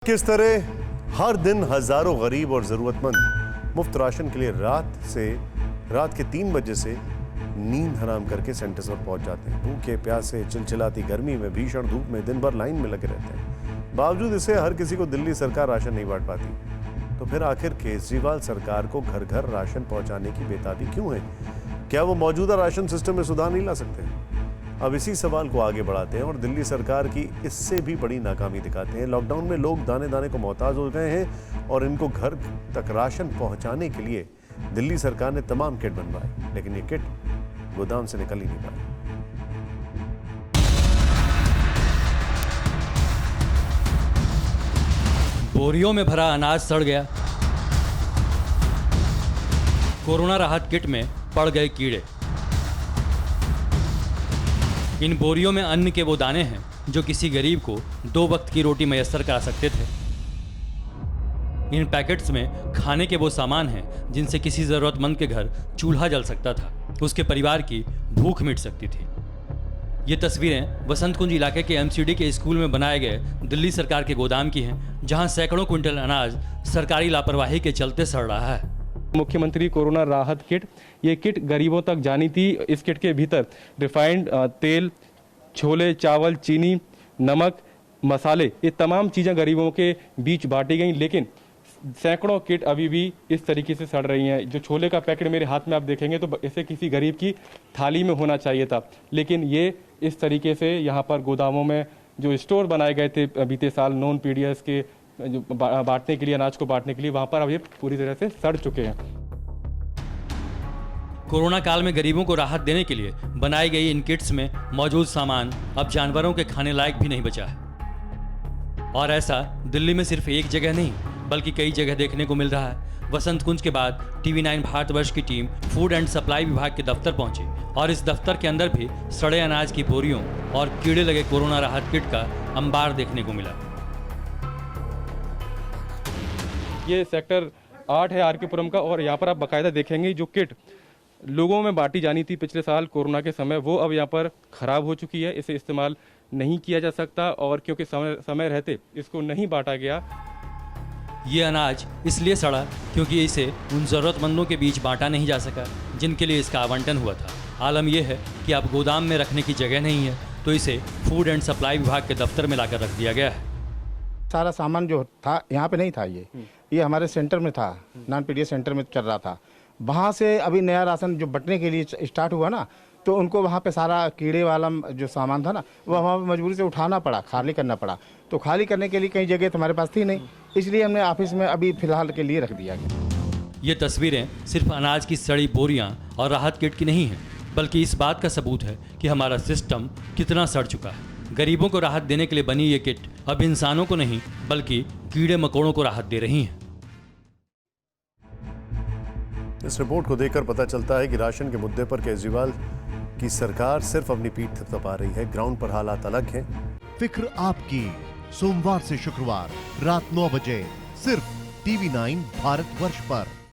किस तरह हर दिन हजारों गरीब और जरूरतमंद मुफ्त राशन के लिए रात के 3 बजे से नींद हराम करके सेंटर्स पर पहुंच जाते हैं। भूखे प्यासे चिलचिलाती गर्मी में भीषण धूप में दिन भर लाइन में लगे रहते हैं। बावजूद इसे हर किसी को दिल्ली सरकार राशन नहीं बांट पाती। तो फिर आखिर केजरीवाल सरकार को घर घर राशन पहुंचाने की बेताबी क्यों है? क्या वो मौजूदा राशन सिस्टम में सुधार नहीं ला सकते? अब इसी सवाल को आगे बढ़ाते हैं और दिल्ली सरकार की इससे भी बड़ी नाकामी दिखाते हैं। लॉकडाउन में लोग दाने दाने को मोहताज हो गए हैं और इनको घर तक राशन पहुंचाने के लिए दिल्ली सरकार ने तमाम किट बनवाए, लेकिन ये किट गोदाम से निकल ही नहीं पाई। बोरियों में भरा अनाज सड़ गया, कोरोना राहत किट में पड़ गए कीड़े। इन बोरियों में अन्न के वो दाने हैं जो किसी गरीब को 2 वक्त की रोटी मयस्सर करा सकते थे। इन पैकेट्स में खाने के वो सामान हैं जिनसे किसी ज़रूरतमंद के घर चूल्हा जल सकता था, उसके परिवार की भूख मिट सकती थी। ये तस्वीरें वसंत कुंज इलाके के एमसीडी के स्कूल में बनाए गए दिल्ली सरकार के गोदाम की हैं, जहां सैकड़ों क्विंटल अनाज सरकारी लापरवाही के चलते सड़ रहा है। मुख्यमंत्री कोरोना राहत किट, ये किट गरीबों तक जानी थी। इस किट के भीतर रिफाइंड तेल, छोले, चावल, चीनी, नमक, मसाले, ये तमाम चीज़ें गरीबों के बीच बांटी गई, लेकिन सैकड़ों किट अभी भी इस तरीके से सड़ रही हैं। जो छोले का पैकेट मेरे हाथ में आप देखेंगे तो इसे किसी गरीब की थाली में होना चाहिए था, लेकिन ये इस तरीके से यहाँ पर गोदामों में जो स्टोर बनाए गए थे बीते साल नॉन पीडीएस के जो बांटने के लिए, अनाज को बांटने के लिए, वहाँ पर अब ये पूरी तरह से सड़ चुके हैं। कोरोना काल में गरीबों को राहत देने के लिए बनाई गई इन किट्स में मौजूद सामान अब जानवरों के खाने लायक भी नहीं बचा है। और ऐसा दिल्ली में सिर्फ एक जगह नहीं बल्कि कई जगह देखने को मिल रहा है। वसंत कुंज के बाद टीवी9 भारतवर्ष की टीम फूड एंड सप्लाई विभाग के दफ्तर पहुंची और इस दफ्तर के अंदर भी सड़े अनाज की बोरियों और कीड़े लगे कोरोना राहत किट का अंबार देखने को मिला। ये सेक्टर 8 है आर के पुरम का, और यहाँ पर आप बाकायदा देखेंगे जो किट लोगों में बांटी जानी थी पिछले साल कोरोना के समय, वो अब यहाँ पर खराब हो चुकी है। इसे इस्तेमाल नहीं किया जा सकता और क्योंकि समय रहते इसको नहीं बांटा गया। ये अनाज इसलिए सड़ा क्योंकि इसे उन ज़रूरतमंदों के बीच बांटा नहीं जा सका जिनके लिए इसका आवंटन हुआ था। आलम यह है कि अब गोदाम में रखने की जगह नहीं है, तो इसे फूड एंड सप्लाई विभाग के दफ्तर में लाकर रख दिया गया है। सारा सामान जो था यहाँ पे नहीं था, ये हमारे सेंटर में था, नॉन पीडीएस सेंटर में चल रहा था। वहाँ से अभी नया राशन जो बंटने के लिए स्टार्ट हुआ ना, तो उनको वहाँ पे सारा कीड़े वाला जो सामान था ना, वो हमें मजबूरी से उठाना पड़ा, खाली करना पड़ा। तो खाली करने के लिए कई जगह तुम्हारे पास थी नहीं, इसलिए हमने ऑफिस में अभी फिलहाल के लिए रख दिया गया। ये तस्वीरें सिर्फ अनाज की सड़ी बोरियां और राहत किट की नहीं हैं, बल्कि इस बात का सबूत है कि हमारा सिस्टम कितना सड़ चुका है। गरीबों को राहत देने के लिए बनी ये किट अब इंसानों को नहीं बल्कि कीड़े मकोड़ों को राहत दे रही है। इस रिपोर्ट को देखकर पता चलता है कि राशन के मुद्दे पर केजरीवाल की सरकार सिर्फ अपनी पीठ थपथपा रही है। ग्राउंड पर हालात अलग हैं। फिक्र आपकी, सोमवार से शुक्रवार रात 9 बजे सिर्फ टीवी9 भारतवर्ष पर।